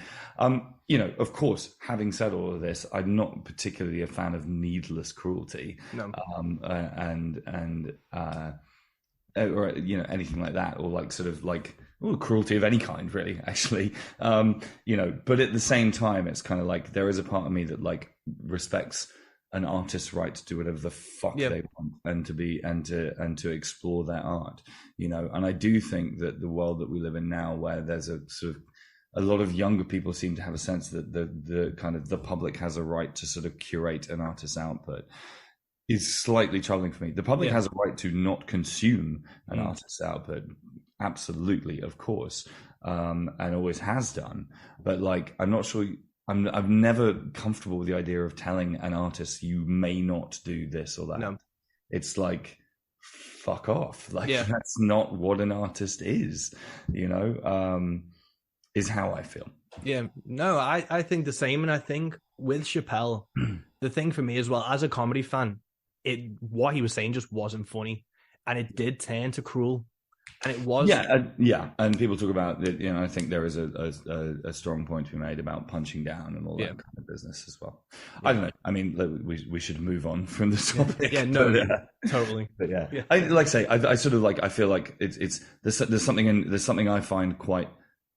You know, of course, having said all of this, I'm not particularly a fan of needless cruelty, or you know, anything like that, or like sort of like cruelty of any kind, really, actually. You know, but at the same time, it's kind of like there is a part of me that like respects an artist's right to do whatever the fuck they want, and to be and to explore their art, you know. And I do think that the world that we live in now, where there's a sort of a lot of younger people seem to have a sense that the kind of the public has a right to sort of curate an artist's output, is slightly troubling for me. The public has a right to not consume an artist's output, absolutely, of course, and always has done. But like, I'm not sure. I'm never comfortable with the idea of telling an artist you may not do this or that. No. It's like, fuck off. Like, that's not what an artist is, you know, is how I feel. Yeah, no, I think the same. And I think with Chappelle, the thing for me as well, as a comedy fan, what he was saying just wasn't funny. And it did turn to cruel. And it was, and people talk about it. You know, I think there is a strong point to be made about punching down and all that kind of business as well. I don't know. I mean, we should move on from the topic. Totally. But I like I say, I sort of like, I feel like there's something I find quite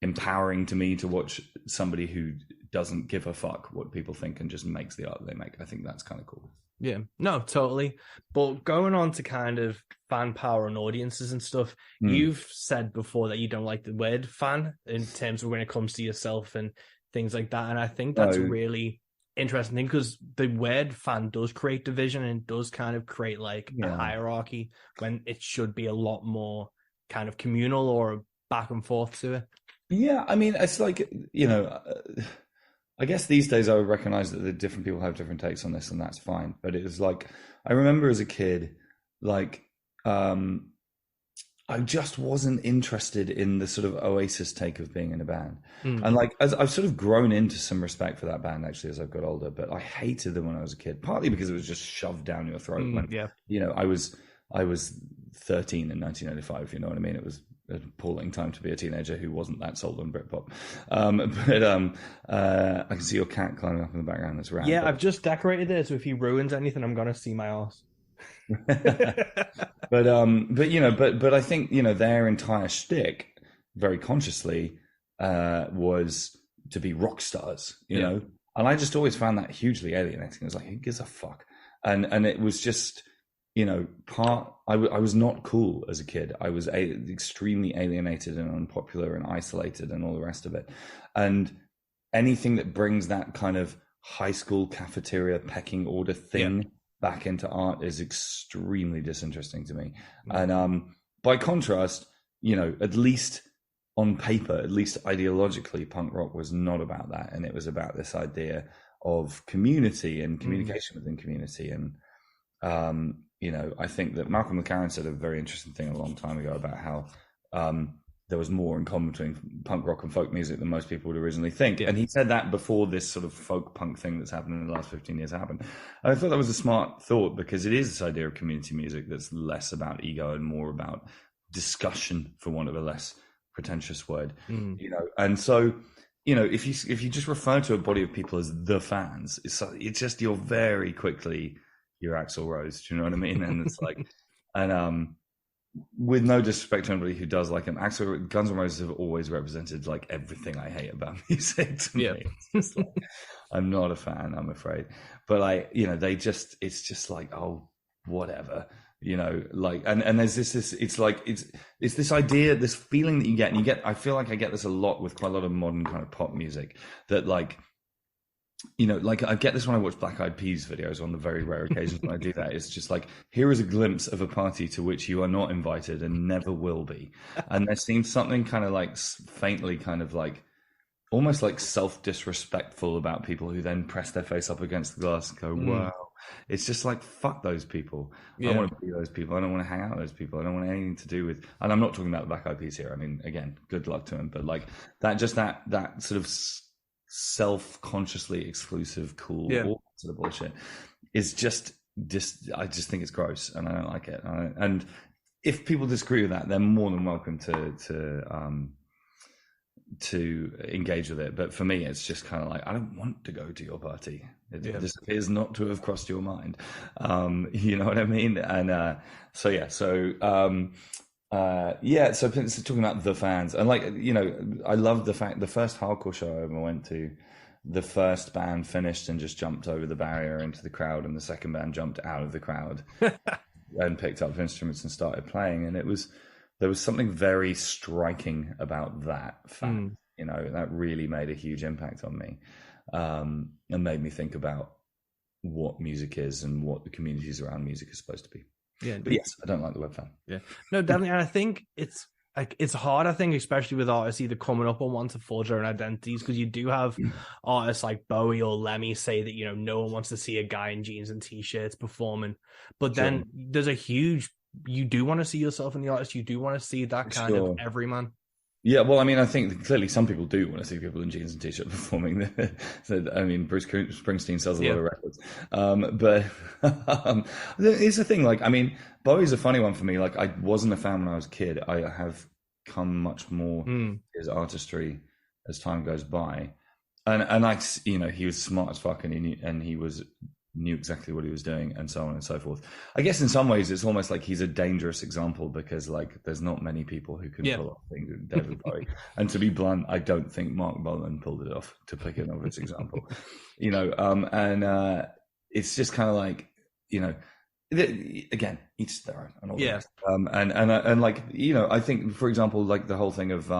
empowering to me to watch somebody who doesn't give a fuck what people think and just makes the art they make. I think that's kind of cool. Yeah, no, totally. But going on to kind of fan power and audiences and stuff, you've said before that you don't like the word fan in terms of when it comes to yourself and things like that. And I think that's a really interesting thing, because the word fan does create division and does kind of create like a hierarchy when it should be a lot more kind of communal or back and forth to it. Yeah, I mean, it's like, you know, I guess these days I would recognize that the different people have different takes on this, and that's fine. But it was like, I remember as a kid, like, I just wasn't interested in the sort of Oasis take of being in a band. And like, as I've sort of grown into some respect for that band actually as I've got older, but I hated them when I was a kid, partly because it was just shoved down your throat when, you know, I was 13 in 1995, you know what I mean? It was an appalling time to be a teenager who wasn't that sold on Britpop. I can see your cat climbing up in the background. That's right. Yeah, I've just decorated it, so if he ruins anything, I'm gonna see my ass. but you know, but I think, you know, their entire shtick, very consciously, was to be rock stars, you know, and I just always found that hugely alienating. I was like, who gives a fuck? And it was just, you know, I was not cool as a kid. I was extremely alienated and unpopular and isolated and all the rest of it. And anything that brings that kind of high school cafeteria pecking order thing back into art is extremely disinteresting to me. And by contrast, at least on paper, at least ideologically, punk rock was not about that, and it was about this idea of community and communication within community. And I think that Malcolm McLaren said a very interesting thing a long time ago about how there was more in common between punk rock and folk music than most people would originally think. And he said that before this sort of folk punk thing that's happened in the last 15 years happened. And I thought that was a smart thought, because it is this idea of community music that's less about ego and more about discussion, for want of a less pretentious word. And so, if you just refer to a body of people as the fans, it's just, you're very quickly your Axl Rose. Do you know what I mean? And it's like, with no disrespect to anybody who does like him, Guns N' Roses have always represented like everything I hate about music to me. It's just like, I'm not a fan, I'm afraid. But it's just like, oh, whatever, and there's this it's this idea, this feeling that you get, I feel like I get this a lot with quite a lot of modern kind of pop music, that like, I get this when I watch Black Eyed Peas videos on the very rare occasions when I do that. It's just like, here is a glimpse of a party to which you are not invited and never will be. And there seems something kind of like faintly kind of like, almost like self-disrespectful about people who then press their face up against the glass and go, wow. It's just like, fuck those people. I don't want to be those people. I don't want to hang out with those people. I don't want anything to do with, and I'm not talking about the Black Eyed Peas here. I mean, again, good luck to them. But like that sort of self-consciously exclusive, cool, all that sort of bullshit is just I just think it's gross, and I don't like it. And if people disagree with that, they're more than welcome to engage with it. But for me, it's just kind of like, I don't want to go to your party. It appears not to have crossed your mind. You know what I mean? And so talking about the fans, and like, I love the fact the first hardcore show I ever went to, the first band finished and just jumped over the barrier into the crowd, and the second band jumped out of the crowd and picked up instruments and started playing. And there was something very striking about that fact. That really made a huge impact on me, and made me think about what music is and what the communities around music is supposed to be. Yeah, but yes, I don't like the web fan. Yeah, no, definitely. And I think it's hard. I think, especially with artists either coming up and want to forge their own identities, because you do have artists like Bowie or Lemmy say that no one wants to see a guy in jeans and t-shirts performing. But then there's a huge, you do want to see yourself in the artist. You do want to see that kind of everyman. Yeah, well, I mean, I think clearly some people do want to see people in jeans and t-shirt performing. So, I mean, Bruce Springsteen sells a lot of records. But here's the thing, like, I mean, Bowie's a funny one for me. Like, I wasn't a fan when I was a kid. I have come much more to his artistry as time goes by. And I, he was smart as fuck, and he knew exactly what he was doing, and so on and so forth. I guess in some ways it's almost like he's a dangerous example, because like there's not many people who can pull off things with David Bowie. And to be blunt, I don't think Mark Bolan pulled it off, to pick an obvious example. It's just kind of like, again, each their own. And like, I think, for example, like the whole thing of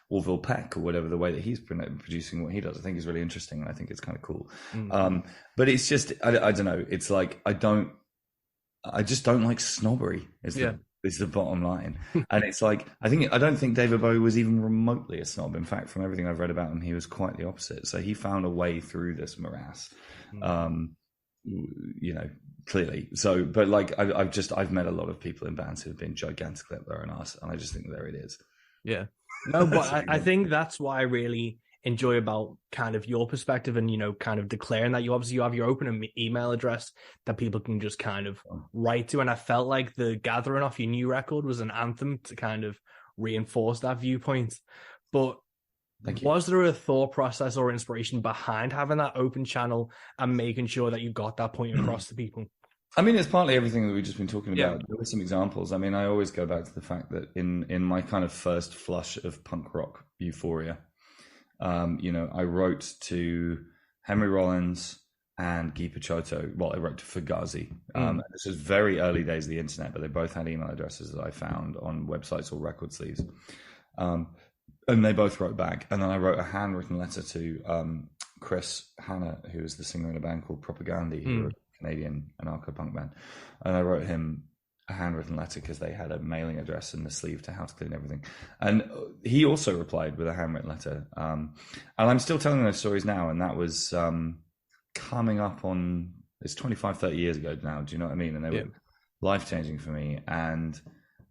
Orville Peck, or whatever, the way that he's producing what he does, I think is really interesting, and I think it's kind of cool. But it's just, I don't know. It's like, I just don't like snobbery is the bottom line. And it's like, I don't think David Bowie was even remotely a snob. In fact, from everything I've read about him, he was quite the opposite. So he found a way through this morass, clearly. So, but like, I've met a lot of people in bands who've been gigantically up their own arse, and I just think there it is. Yeah. No, but I think that's what I really enjoy about kind of your perspective, and, kind of declaring that you have your open email address that people can just kind of write to. And I felt like the gathering off your new record was an anthem to kind of reinforce that viewpoint. But was there a thought process or inspiration behind having that open channel and making sure that you got that point across to people? I mean, it's partly everything that we've just been talking about. There were some examples. I mean, I always go back to the fact that in my kind of first flush of punk rock euphoria, I wrote to Henry Rollins and Guy Picciotto. Well, I wrote to Fugazi. This was very early days of the internet, but they both had email addresses that I found on websites or record sleeves. And they both wrote back. And then I wrote a handwritten letter to Chris Hanna, who is the singer in a band called Propaganda, who were Canadian anarcho-punk band. And I wrote him a handwritten letter because they had a mailing address in the sleeve to house clean everything. And he also replied with a handwritten letter. And I'm still telling those stories now. And that was coming up on, it's 25, 30 years ago now. Do you know what I mean? And they were life-changing for me. And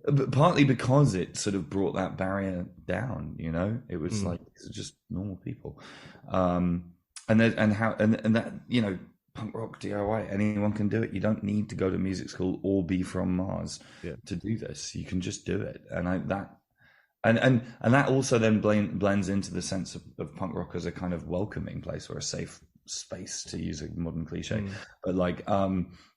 but partly because it sort of brought that barrier down, you know, it was like, these are just normal people. And that, you know, punk rock DIY, anyone can do it. You don't need to go to music school or be from Mars to do this. You can just do it. And that also then blends into the sense of punk rock as a kind of welcoming place or a safe space, to use a modern cliche. But like,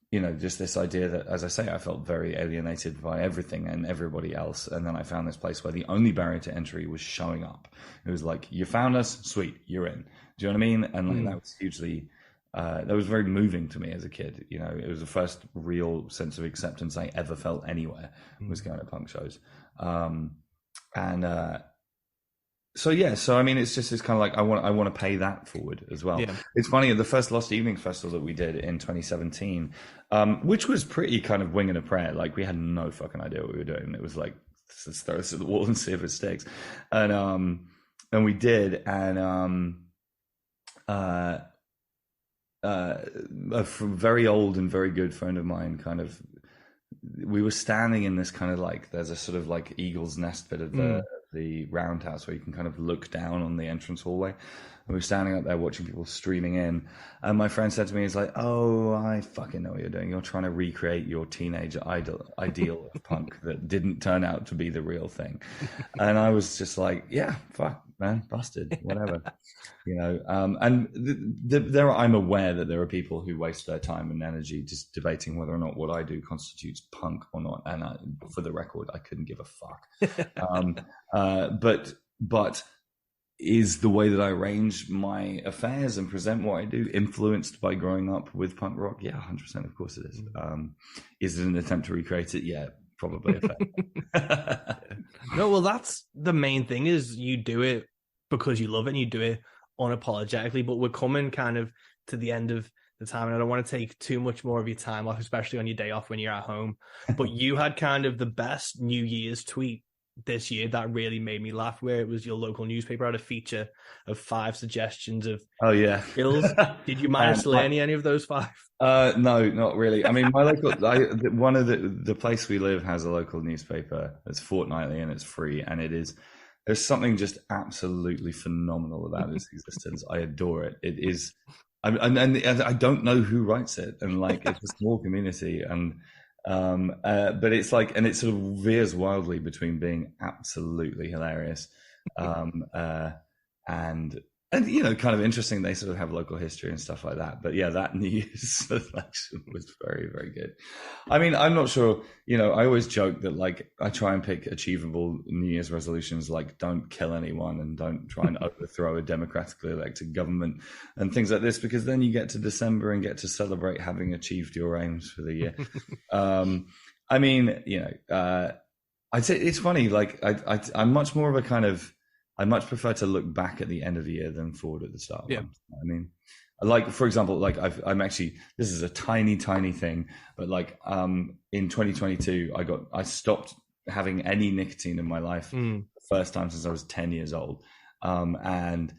you know, just this idea that, as I say, I felt very alienated by everything and everybody else. And then I found this place where the only barrier to entry was showing up. It was like, you found us, sweet, you're in. Do you know what I mean? And like, that was hugely, that was very moving to me as a kid. You know, it was the first real sense of acceptance I ever felt anywhere, was going to punk shows. So I mean, it's kind of like I want to pay that forward as well. It's funny, the first Lost Evenings festival that we did in 2017, which was pretty kind of wing and a prayer. Like, we had no fucking idea what we were doing. It was like, let's throw this at the wall and see if it sticks. And we did, and a very old and very good friend of mine, kind of, we were standing in this kind of like, there's a sort of like eagle's nest bit of the roundhouse where you can kind of look down on the entrance hallway. And we were standing up there watching people streaming in. And my friend said to me, he's like, oh, I fucking know what you're doing. You're trying to recreate your teenage ideal of punk that didn't turn out to be the real thing. And I was just like, yeah, fuck, man, busted, whatever. You know, and I'm aware that there are people who waste their time and energy just debating whether or not what I do constitutes punk or not. And for the record, I couldn't give a fuck. But is the way that I arrange my affairs and present what I do influenced by growing up with punk rock? Yeah, 100%. Of course it is. Is it an attempt to recreate it? Yeah, probably a fair. No, well, that's the main thing, is you do it because you love it and you do it unapologetically. But we're coming kind of to the end of the time, and I don't want to take too much more of your time off, especially on your day off when you're at home. But you had kind of the best New Year's tweet this year that really made me laugh, where it was your local newspaper had a feature of 5 suggestions of skills. Did you manage to learn any of those 5? No, not really. I mean, my local, one of the place we live has a local newspaper that's fortnightly and it's free, and there's something just absolutely phenomenal about its existence. I adore it. It is, and I don't know who writes it, and like, it's a small community, and but it's like, and it sort of veers wildly between being absolutely hilarious, and you know, kind of interesting. They sort of have local history and stuff like that. But yeah, that New Year's selection was very, very good. I mean, I'm not sure, you know, I always joke that like I try and pick achievable New Year's resolutions, like don't kill anyone and don't try and overthrow a democratically elected government and things like this, because then you get to December and get to celebrate having achieved your aims for the year. I mean, you know, I'd say it's funny, like I'm much more of a kind of, I much prefer to look back at the end of the year than forward at the start. I mean, like, for example, like I'm actually, this is a tiny thing, but like in 2022, I stopped having any nicotine in my life the first time since I was 10 years old. And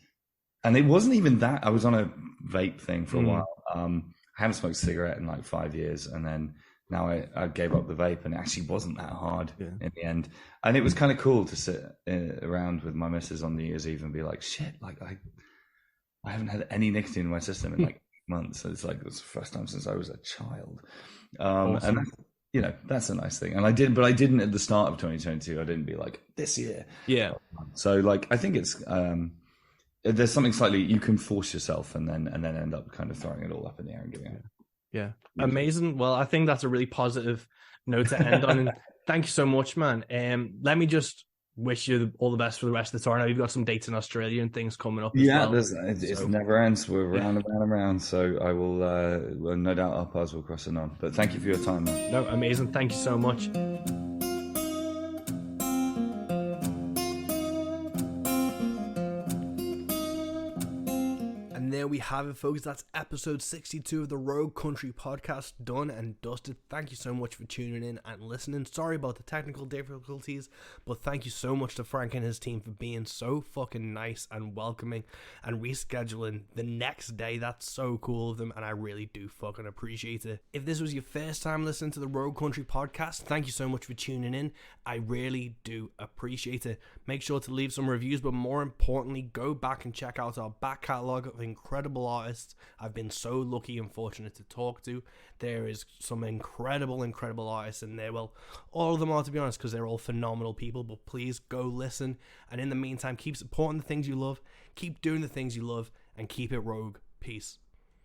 it wasn't even that. I was on a vape thing for a while. I haven't smoked a cigarette in like 5 years, and then now I gave up the vape, and it actually wasn't that hard in the end. And it was kind of cool to sit around with my missus on New Year's Eve and be like, shit, like I haven't had any nicotine in my system in like months. So it's like, it was the first time since I was a child. Awesome. And you know, that's a nice thing. And I didn't at the start of 2022. I didn't be like, this year. Yeah. So like, I think it's, there's something slightly, you can force yourself and then end up kind of throwing it all up in the air and giving it. Yeah. Amazing. Well, I think that's a really positive note to end on. And thank you so much, man. Let me just wish you all the best for the rest of the tour. I know you've got some dates in Australia and things coming up. It never ends. We're round and round. So I will, no doubt our paths will cross and on. But thank you for your time, man. No, amazing. Thank you so much. We have it, folks. That's episode 62 of the Rogue Country podcast done and dusted. Thank you so much for tuning in and listening. Sorry about the technical difficulties, but thank you so much to Frank and his team for being so fucking nice and welcoming and rescheduling the next day. That's so cool of them, and I really do fucking appreciate it. If this was your first time listening to the Rogue Country podcast, thank you so much for tuning in. I really do appreciate it. Make sure to leave some reviews, but more importantly, go back and check out our back catalogue of incredible artists I've been so lucky and fortunate to talk to. There is some incredible artists in there. Well, all of them are, to be honest, because they're all phenomenal people, but please go listen. And in the meantime, keep supporting the things you love, keep doing the things you love, and keep it rogue. Peace.